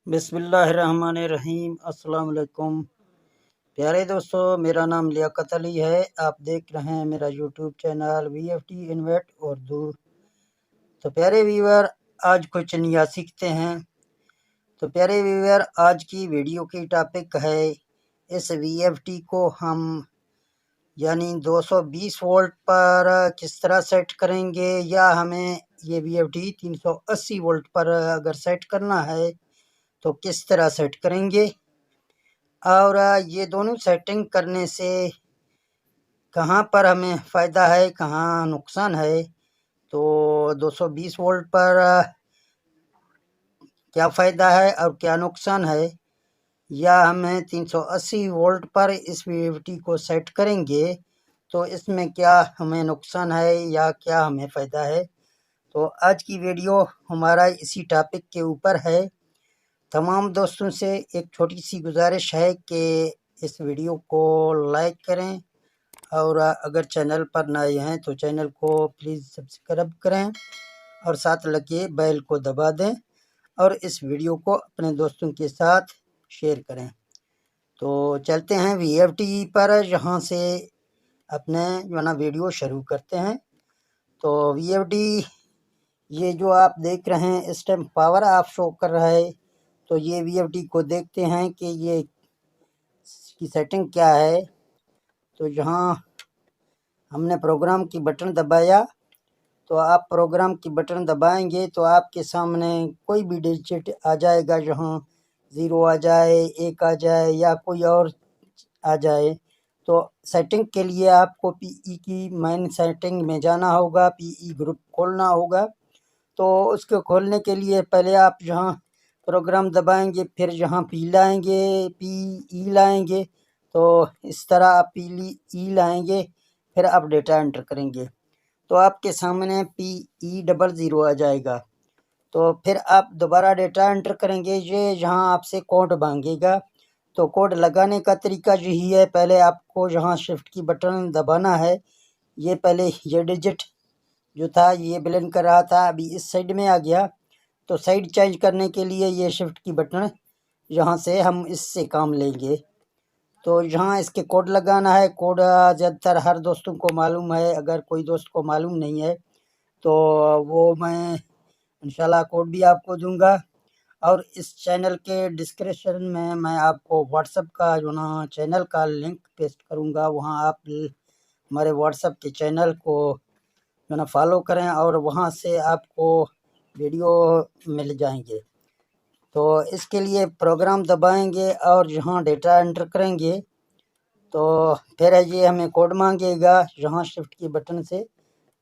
बिस्मिल्लाहिर्रहमानिर्रहीम। अस्सलाम वालेकुम प्यारे दोस्तों, मेरा नाम लियाकत अली है। आप देख रहे हैं मेरा YouTube channel VFT InvIT Urdu. तो प्यारे व्यूअर, आज कुछ नया सीखते हैं। तो प्यारे व्यूअर, आज की वीडियो की टॉपिक है इस VFT को हम यानी 220 वोल्ट पर किस तरह सेट करेंगे, या हमें ये VFT 380 वोल्ट पर अगर सेट करना है तो किस तरह सेट करेंगे, और ये दोनों सेटिंग करने से कहाँ पर हमें फ़ायदा है, कहाँ नुकसान है। तो 220 वोल्ट पर क्या फ़ायदा है और क्या नुकसान है, या हमें 380 वोल्ट पर इस VFT को सेट करेंगे तो इसमें क्या हमें नुकसान है या क्या हमें फ़ायदा है। तो आज की वीडियो हमारा इसी टॉपिक के ऊपर है। तमाम दोस्तों से एक छोटी सी गुजारिश है कि इस वीडियो को लाइक करें, और अगर चैनल पर नए हैं तो चैनल को प्लीज़ सब्सक्राइब करें और साथ लगे बेल को दबा दें, और इस वीडियो को अपने दोस्तों के साथ शेयर करें। तो चलते हैं VFT पर, यहाँ से अपने जो ना वीडियो शुरू करते हैं। तो VFT ये जो आप देख रहे हैं इस टाइम पावर ऑफ शो कर रहा है। तो ये VFT को देखते हैं कि ये की सेटिंग क्या है। तो यहाँ हमने प्रोग्राम की बटन दबाया, तो आप प्रोग्राम की बटन दबाएंगे तो आपके सामने कोई भी डिजिट आ जाएगा, जहाँ 0 आ जाए, 1 आ जाए या कोई और आ जाए। तो सेटिंग के लिए आपको PE की मेन सेटिंग में जाना होगा, PE ग्रुप खोलना होगा। तो उसको खोलने के लिए पहले आप जहाँ प्रोग्राम दबाएंगे, फिर जहाँ P लाएंगे, PE लाएंगे, तो इस तरह आप PE लाएंगे, फिर आप डेटा एंटर करेंगे तो आपके सामने PE00 आ जाएगा। तो फिर आप दोबारा डेटा एंटर करेंगे, ये जहाँ आपसे कोड मांगेगा। तो कोड लगाने का तरीका यही है, पहले आपको जहाँ शिफ्ट की बटन दबाना है, ये पहले ये डिजिट जो था ये ब्लिंक कर रहा था, अभी इस साइड में आ गया। तो साइड चेंज करने के लिए ये शिफ्ट की बटन, यहाँ से हम इससे काम लेंगे। तो यहाँ इसके कोड लगाना है। कोड ज़्यादातर हर दोस्तों को मालूम है, अगर कोई दोस्त को मालूम नहीं है तो वो मैं इंशाल्लाह कोड भी आपको दूंगा, और इस चैनल के डिस्क्रिप्शन में मैं आपको व्हाट्सएप का जो ना चैनल का लिंक पेस्ट करूंगा। वहाँ आप हमारे व्हाट्सएप के चैनल को जो ना फॉलो करें, और वहाँ से आपको वीडियो मिल जाएंगे। तो इसके लिए प्रोग्राम दबाएंगे और जहाँ डेटा एंटर करेंगे, तो फिर ये हमें कोड मांगेगा। यहाँ शिफ्ट की बटन से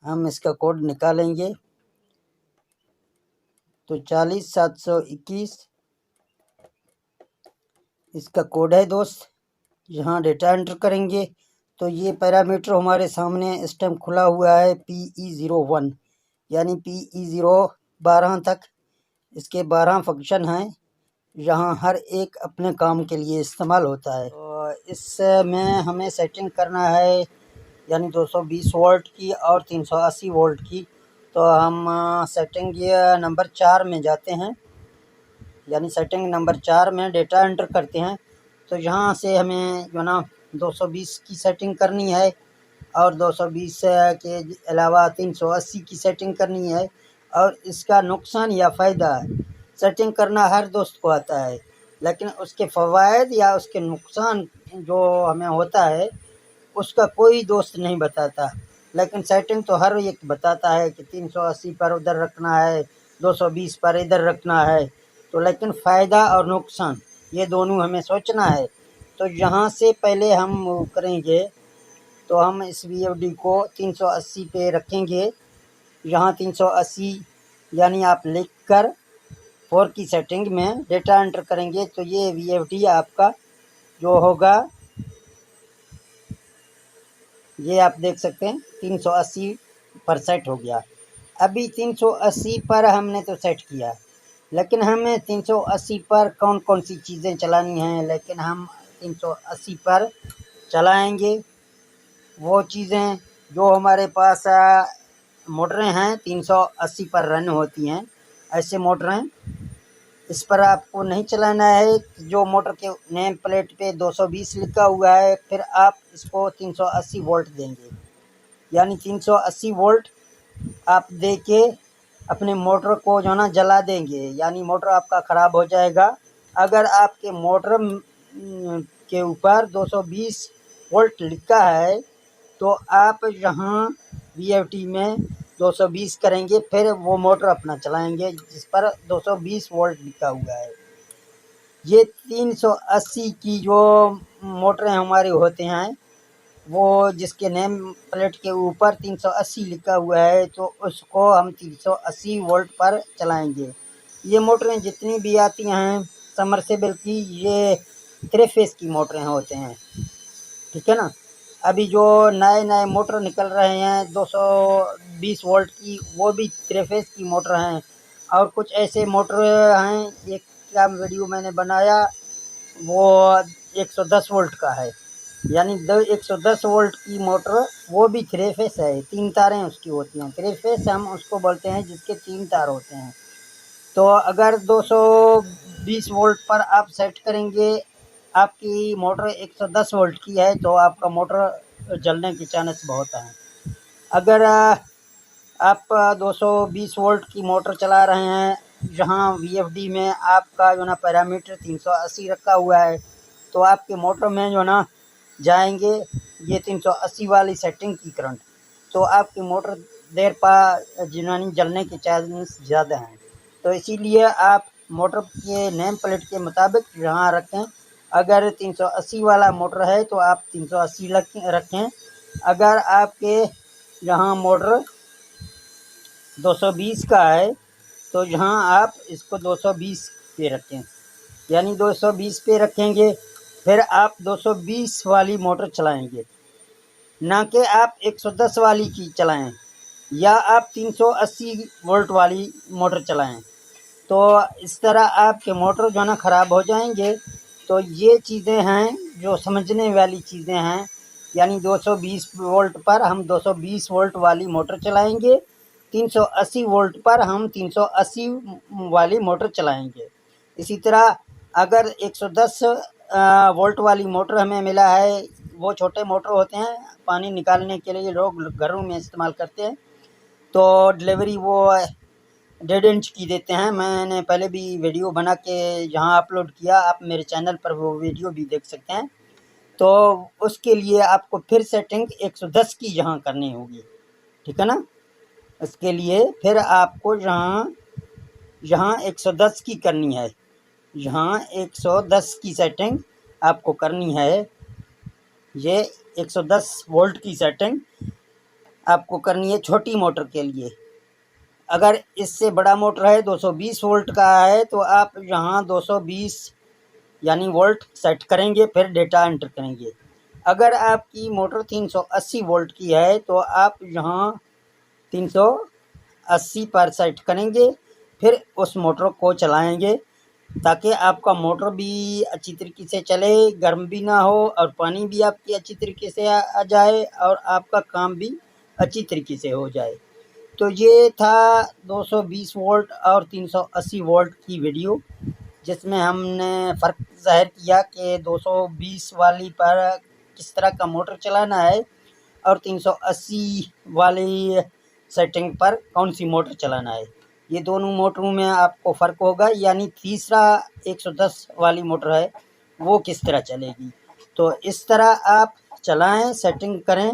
हम इसका कोड निकालेंगे। तो 40721 इसका कोड है दोस्त। यहाँ डेटा एंटर करेंगे तो ये पैरामीटर हमारे सामने इस टाइम खुला हुआ है, PE01 यानी PE0 12 तक। इसके 12 फंक्शन हैं, यहाँ हर एक अपने काम के लिए इस्तेमाल होता है। तो इसमें हमें सेटिंग करना है यानी 220 वोल्ट की और 380 वोल्ट की। तो हम सेटिंग नंबर 4 में जाते हैं, यानी सेटिंग नंबर 4 में डेटा एंटर करते हैं। तो यहाँ से हमें जो ना 220 की सेटिंग करनी है, और 220 के अलावा 380 की सेटिंग करनी है। और इसका नुकसान या फ़ायदा सेटिंग करना हर दोस्त को आता है, लेकिन उसके फ़वाइद या उसके नुकसान जो हमें होता है उसका कोई दोस्त नहीं बताता। लेकिन सेटिंग तो हर एक बताता है कि 380 पर उधर रखना है, 220 पर इधर रखना है। तो लेकिन फ़ायदा और नुकसान ये दोनों हमें सोचना है। तो यहाँ से पहले हम वो करेंगे, तो हम इस VFD को 380 पे रखेंगे। यहाँ 380 यानी आप लिख कर 4 की सेटिंग में डेटा एंटर करेंगे तो ये VFD आपका जो होगा, ये आप देख सकते हैं 380 पर सेट हो गया। अभी 380 पर हमने तो सेट किया, लेकिन हमें 380 पर कौन कौन सी चीज़ें चलानी हैं, लेकिन हम 380 पर चलाएंगे वो चीज़ें जो हमारे पास मोटरें हैं 380 पर रन होती हैं। ऐसे मोटरें इस पर आपको नहीं चलाना है। जो मोटर के नेम प्लेट पे 220 लिखा हुआ है, फिर आप इसको 380 वोल्ट देंगे, यानी 380 वोल्ट आप दे के अपने मोटर को जो है ना जला देंगे, यानी मोटर आपका ख़राब हो जाएगा। अगर आपके मोटर के ऊपर 220 वोल्ट लिखा है तो आप यहाँ वीएफटी में 220 करेंगे, फिर वो मोटर अपना चलाएंगे जिस पर 220 वोल्ट लिखा हुआ है। ये 380 की जो मोटरें हमारे होते हैं, वो जिसके नेम प्लेट के ऊपर 380 लिखा हुआ है, तो उसको हम 380 वोल्ट पर चलाएंगे। ये मोटरें जितनी भी आती हैं समरसेबल की, ये 3 फेस की मोटरें होते हैं, ठीक है ना। अभी जो नए नए मोटर निकल रहे हैं 220 वोल्ट की, वो भी 3 फेस की मोटर हैं। और कुछ ऐसे मोटर हैं, एक क्या वीडियो मैंने बनाया वो 110 वोल्ट का है, यानी 110 वोल्ट की मोटर, वो भी 3 फेस है, 3 तारें उसकी होती हैं। 3 फेस हम उसको बोलते हैं जिसके 3 तार होते हैं। तो अगर 220 वोल्ट पर आप सेट करेंगे, आपकी मोटर 110 वोल्ट की है, तो आपका मोटर जलने के चांस बहुत हैं। अगर आप 220 वोल्ट की मोटर चला रहे हैं, जहां वीएफडी में आपका जो ना पैरामीटर 380 रखा हुआ है, तो आपके मोटर में जो ना जाएंगे ये 380 वाली सेटिंग की करंट, तो आपकी मोटर देर पा जिनानी जलने के चांस ज़्यादा हैं। तो इसीलिए आप मोटर के नेम प्लेट के मुताबिक जहाँ रखें, अगर 380 वाला मोटर है तो आप 380 रखें। अगर आपके यहाँ मोटर 220 का है तो यहाँ आप इसको 220 पे रखें, यानी 220 पे रखेंगे, फिर आप 220 वाली मोटर चलाएंगे, ना कि आप 110 वाली की चलाएं या आप 380 वोल्ट वाली मोटर चलाएं। तो इस तरह आपके मोटर जो है ना ख़राब हो जाएंगे। तो ये चीज़ें हैं जो समझने वाली चीज़ें हैं, यानी 220 वोल्ट पर हम 220 वोल्ट वाली मोटर चलाएंगे, 380 वोल्ट पर हम 380 वाली मोटर चलाएंगे। इसी तरह अगर 110 वोल्ट वाली मोटर हमें मिला है, वो छोटे मोटर होते हैं, पानी निकालने के लिए लोग घरों में इस्तेमाल करते हैं, तो डिलीवरी वो 1.5 इंच की देते हैं। मैंने पहले भी वीडियो बना के जहाँ अपलोड किया, आप मेरे चैनल पर वो वीडियो भी देख सकते हैं। तो उसके लिए आपको फिर सेटिंग 110 की यहाँ करनी होगी, ठीक है ना। इसके लिए फिर आपको यहाँ 110 की करनी है, यहाँ 110 की सेटिंग आपको करनी है। ये 110 वोल्ट की सेटिंग आपको करनी है छोटी मोटर के लिए। अगर इससे बड़ा मोटर है 220 वोल्ट का है, तो आप यहाँ 220 यानी वोल्ट सेट करेंगे, फिर डेटा एंटर करेंगे। अगर आपकी मोटर 380 वोल्ट की है तो आप यहाँ 380 पर सेट करेंगे, फिर उस मोटर को चलाएंगे, ताकि आपका मोटर भी अच्छी तरीके से चले, गर्म भी ना हो और पानी भी आपकी अच्छी तरीके से आ जाए और आपका काम भी अच्छी तरीके से हो जाए। तो ये था 220 वोल्ट और 380 वोल्ट की वीडियो, जिसमें हमने फ़र्क ज़ाहिर किया कि 220 वाली पर किस तरह का मोटर चलाना है और 380 वाली सेटिंग पर कौन सी मोटर चलाना है। ये दोनों मोटरों में आपको फ़र्क होगा, यानी तीसरा 110 वाली मोटर है वो किस तरह चलेगी। तो इस तरह आप चलाएं, सेटिंग करें,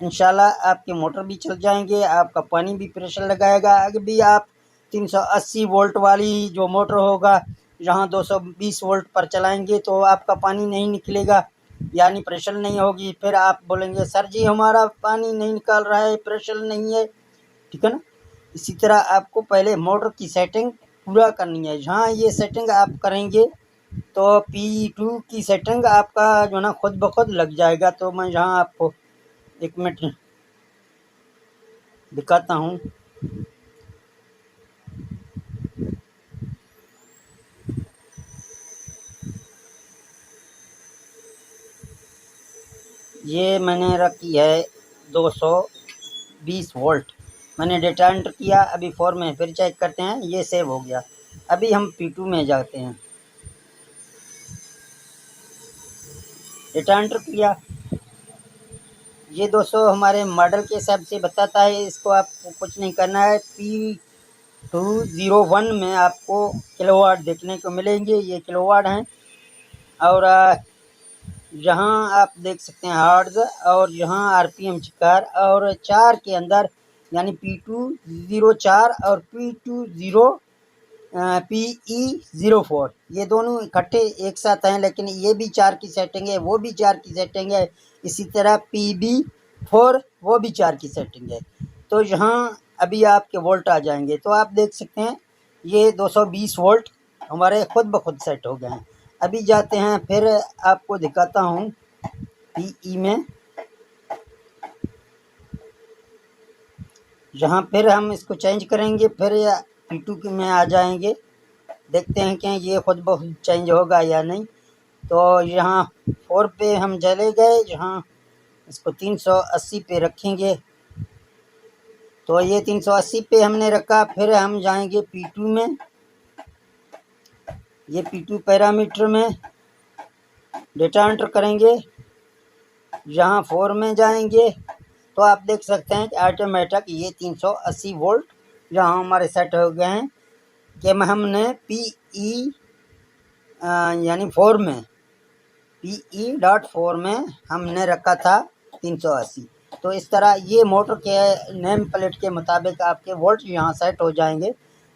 इंशाल्लाह आपके मोटर भी चल जाएंगे, आपका पानी भी प्रेशर लगाएगा। अगर भी आप 380 वोल्ट वाली जो मोटर होगा जहाँ 220 वोल्ट पर चलाएंगे तो आपका पानी नहीं निकलेगा, यानी प्रेशर नहीं होगी। फिर आप बोलेंगे सर जी हमारा पानी नहीं निकाल रहा है, प्रेशर नहीं है, ठीक है ना। इसी तरह आपको पहले मोटर की सेटिंग पूरा करनी है। जहाँ ये सेटिंग आप करेंगे तो P2 की सेटिंग आपका जो ना खुद ब खुद लग जाएगा। तो मैं यहाँ आपको 1 मिनट दिखाता हूँ। ये मैंने रखी है 220 वोल्ट, मैंने डेटा एंटर किया। अभी 4 में फिर चेक करते हैं, ये सेव हो गया। अभी हम P2 में जाते हैं, डेटा एंटर किया। ये दोस्तों हमारे मॉडल के हिसाब से बताता है, इसको आपको कुछ नहीं करना है। P201 में आपको किलोवाट देखने को मिलेंगे, ये किलोवाट हैं। और यहाँ आप देख सकते हैं हर्ट्ज, और यहाँ RPM चिकार, और 4 के अंदर यानी P204 और PE04 ये दोनों इकट्ठे एक साथ हैं, लेकिन ये भी 4 की सेटिंग है, वो भी 4 की सेटिंग है। इसी तरह PB4 वो भी 4 की सेटिंग है। तो यहाँ अभी आपके वोल्ट आ जाएंगे, तो आप देख सकते हैं ये 220 वोल्ट हमारे खुद ब खुद सेट हो गए हैं। अभी जाते हैं, फिर आपको दिखाता हूँ PE में। यहाँ फिर हम इसको चेंज करेंगे, फिर P2 में आ जाएंगे, देखते हैं कि ये खुद ब खुद चेंज होगा या नहीं। तो यहाँ 4 पे हम चले गए, जहाँ इसको 380 पे रखेंगे। तो ये 380 पे हमने रखा। फिर हम जाएंगे P2 में, ये P2 पैरामीटर में डेटा एंटर करेंगे, यहाँ 4 में जाएंगे। तो आप देख सकते हैं कि ऑटोमेटिक ये 380 वोल्ट यहाँ हमारे सेट हो गए हैं कि हमने PE यानी 4 में PE.4 में हमने रखा था 380। तो इस तरह ये मोटर के नेम प्लेट के मुताबिक आपके वोल्ट यहाँ सेट हो जाएंगे।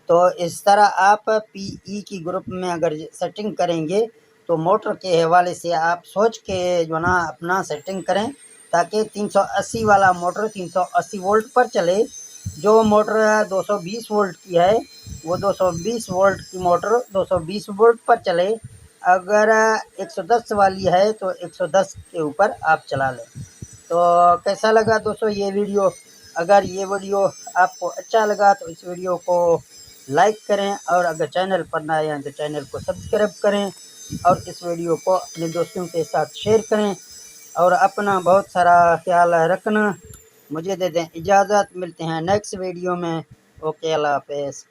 तो इस तरह आप PE की ग्रुप में अगर सेटिंग करेंगे तो मोटर के हवाले से आप सोच के जो ना अपना सेटिंग करें, ताकि 380 वाला मोटर 380 वोल्ट पर चले। जो मोटर 220 वोल्ट की है वो 220 वोल्ट की मोटर 220 वोल्ट पर चले। अगर 110 वाली है तो 110 के ऊपर आप चला लें। तो कैसा लगा दोस्तों ये वीडियो? अगर ये वीडियो आपको अच्छा लगा तो इस वीडियो को लाइक करें, और अगर चैनल पर नए हैं तो चैनल को सब्सक्राइब करें, और इस वीडियो को अपने दोस्तों के साथ शेयर करें। और अपना बहुत सारा ख्याल रखना। मुझे दे दें इजाज़त, मिलते हैं नेक्स्ट वीडियो में। ओके, अल्लाह हाफ़िज़।